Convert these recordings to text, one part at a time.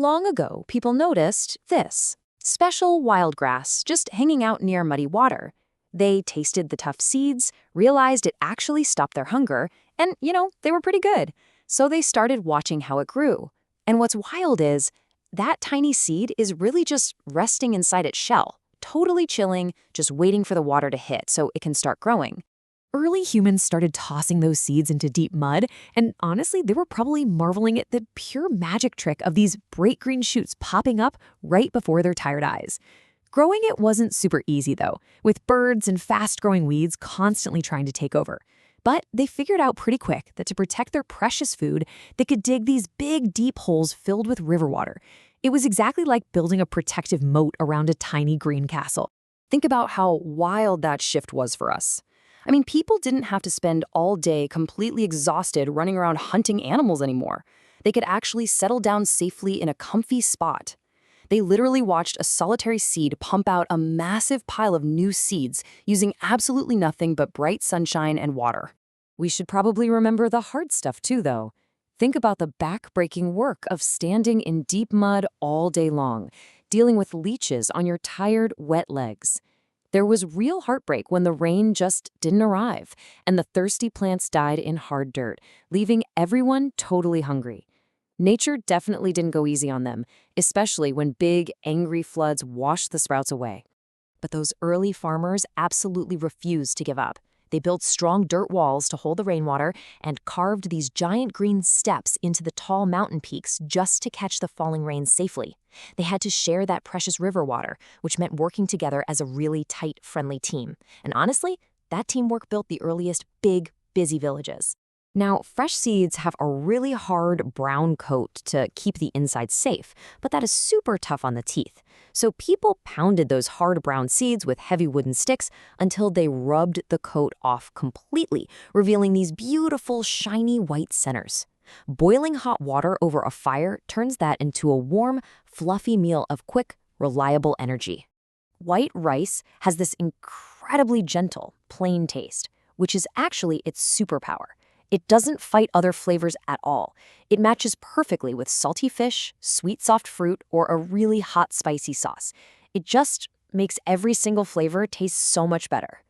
long ago, people noticed this special wild grass just hanging out near muddy water. They tasted the tough seeds, realized it actually stopped their hunger, and, they were pretty good. So they started watching how it grew. And what's wild is that tiny seed is really just resting inside its shell, totally chilling, just waiting for the water to hit so it can start growing. Early humans started tossing those seeds into deep mud, and honestly, they were probably marveling at the pure magic trick of these bright green shoots popping up right before their tired eyes. Growing it wasn't super easy, though, with birds and fast-growing weeds constantly trying to take over. But they figured out pretty quick that to protect their precious food, they could dig these big, deep holes filled with river water. It was exactly like building a protective moat around a tiny green castle. Think about how wild that shift was for us. I mean, people didn't have to spend all day completely exhausted running around hunting animals anymore. They could actually settle down safely in a comfy spot. They literally watched a solitary seed pump out a massive pile of new seeds using absolutely nothing but bright sunshine and water. We should probably remember the hard stuff too, though. Think about the back-breaking work of standing in deep mud all day long, dealing with leeches on your tired, wet legs. There was real heartbreak when the rain just didn't arrive, and the thirsty plants died in hard dirt, leaving everyone totally hungry. Nature definitely didn't go easy on them, especially when big, angry floods washed the sprouts away. But those early farmers absolutely refused to give up. They built strong dirt walls to hold the rainwater and carved these giant green steps into the tall mountain peaks just to catch the falling rain safely. They had to share that precious river water, which meant working together as a really tight, friendly team. And honestly, that teamwork built the earliest big, busy villages. Now, fresh seeds have a really hard brown coat to keep the inside safe, but that is super tough on the teeth. So people pounded those hard brown seeds with heavy wooden sticks until they rubbed the coat off completely, revealing these beautiful, shiny white centers. Boiling hot water over a fire turns that into a warm, fluffy meal of quick, reliable energy. White rice has this incredibly gentle, plain taste, which is actually its superpower. It doesn't fight other flavors at all. It matches perfectly with salty fish, sweet soft fruit, or a really hot spicy sauce. It just makes every single flavor taste so much better.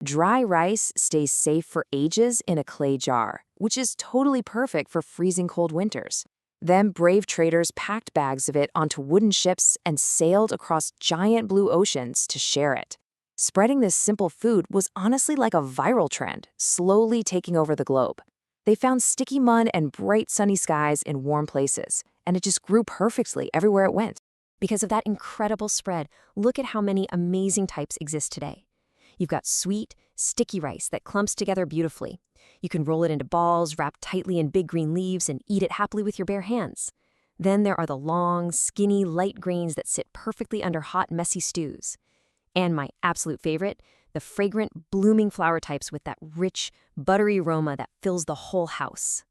Dry rice stays safe for ages in a clay jar, which is totally perfect for freezing cold winters. Then brave traders packed bags of it onto wooden ships and sailed across giant blue oceans to share it. Spreading this simple food was honestly like a viral trend, slowly taking over the globe. They found sticky mud and bright sunny skies in warm places, and it just grew perfectly everywhere it went. Because of that incredible spread, look at how many amazing types exist today. You've got sweet, sticky rice that clumps together beautifully. You can roll it into balls, wrap tightly in big green leaves, and eat it happily with your bare hands. Then there are the long, skinny, light grains that sit perfectly under hot, messy stews. And my absolute favorite, the fragrant, blooming flower types with that rich, buttery aroma that fills the whole house.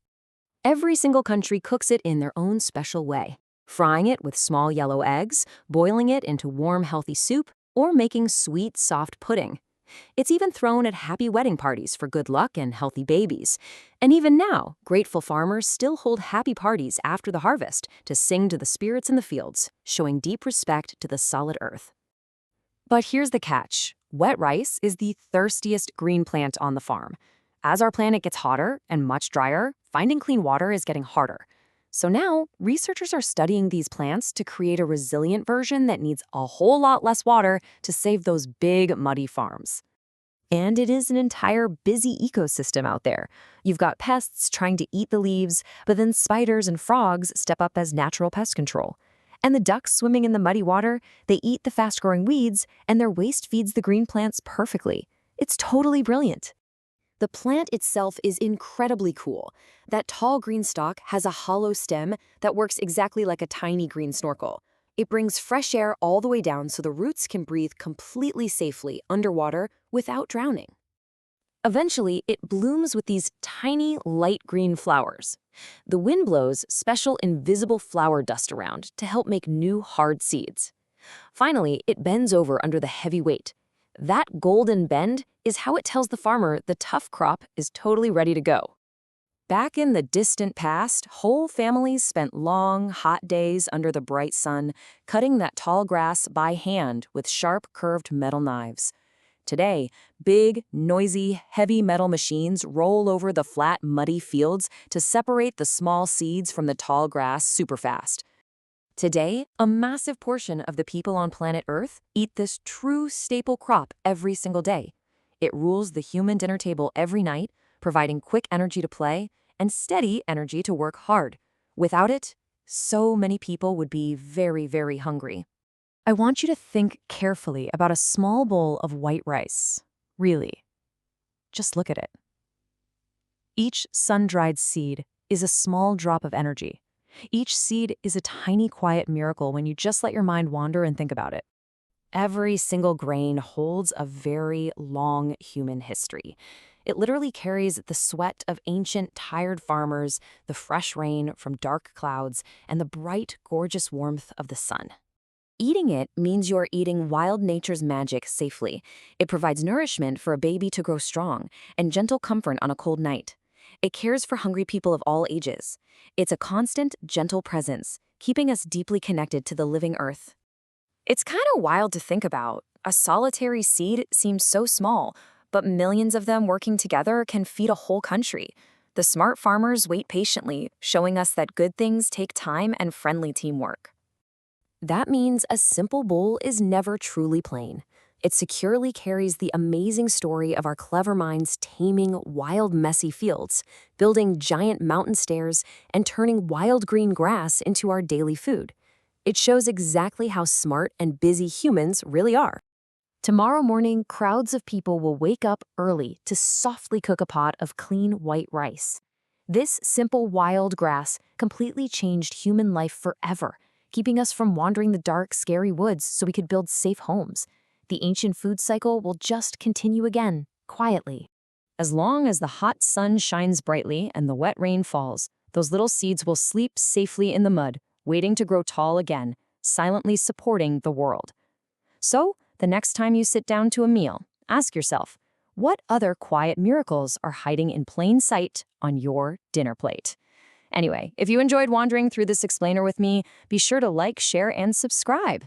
Every single country cooks it in their own special way, frying it with small yellow eggs, boiling it into warm, healthy soup, or making sweet, soft pudding. It's even thrown at happy wedding parties for good luck and healthy babies. And even now, grateful farmers still hold happy parties after the harvest to sing to the spirits in the fields, showing deep respect to the solid earth. But here's the catch. Wet rice is the thirstiest green plant on the farm. As our planet gets hotter and much drier, finding clean water is getting harder. So now, researchers are studying these plants to create a resilient version that needs a whole lot less water to save those big, muddy farms. And it is an entire busy ecosystem out there. You've got pests trying to eat the leaves, but then spiders and frogs step up as natural pest control. And the ducks swimming in the muddy water, they eat the fast-growing weeds, and their waste feeds the green plants perfectly. It's totally brilliant. The plant itself is incredibly cool. That tall green stalk has a hollow stem that works exactly like a tiny green snorkel. It brings fresh air all the way down so the roots can breathe completely safely underwater without drowning. Eventually, it blooms with these tiny, light green flowers. The wind blows special invisible flower dust around to help make new, hard seeds. Finally, it bends over under the heavy weight. That golden bend is how it tells the farmer the tough crop is totally ready to go. Back in the distant past, whole families spent long, hot days under the bright sun, cutting that tall grass by hand with sharp, curved metal knives. Today, big, noisy, heavy metal machines roll over the flat, muddy fields to separate the small seeds from the tall grass super fast. Today, a massive portion of the people on planet Earth eat this true staple crop every single day. It rules the human dinner table every night, providing quick energy to play and steady energy to work hard. Without it, so many people would be very, very hungry. I want you to think carefully about a small bowl of white rice. Really, just look at it. Each sun-dried seed is a small drop of energy. Each seed is a tiny, quiet miracle when you just let your mind wander and think about it. Every single grain holds a very long human history. It literally carries the sweat of ancient, tired farmers, the fresh rain from dark clouds, and the bright, gorgeous warmth of the sun. Eating it means you're eating wild nature's magic safely. It provides nourishment for a baby to grow strong and gentle comfort on a cold night. It cares for hungry people of all ages. It's a constant, gentle presence, keeping us deeply connected to the living earth. It's kind of wild to think about. A solitary seed seems so small, but millions of them working together can feed a whole country. The smart farmers wait patiently, showing us that good things take time and friendly teamwork. That means a simple bowl is never truly plain. It securely carries the amazing story of our clever minds taming wild, messy fields, building giant mountain stairs, and turning wild green grass into our daily food. It shows exactly how smart and busy humans really are. Tomorrow morning, crowds of people will wake up early to softly cook a pot of clean white rice. This simple wild grass completely changed human life forever, keeping us from wandering the dark, scary woods so we could build safe homes. The ancient food cycle will just continue again, quietly. As long as the hot sun shines brightly and the wet rain falls, those little seeds will sleep safely in the mud, waiting to grow tall again, silently supporting the world. So, the next time you sit down to a meal, ask yourself, what other quiet miracles are hiding in plain sight on your dinner plate? Anyway, if you enjoyed wandering through this explainer with me, be sure to like, share, and subscribe.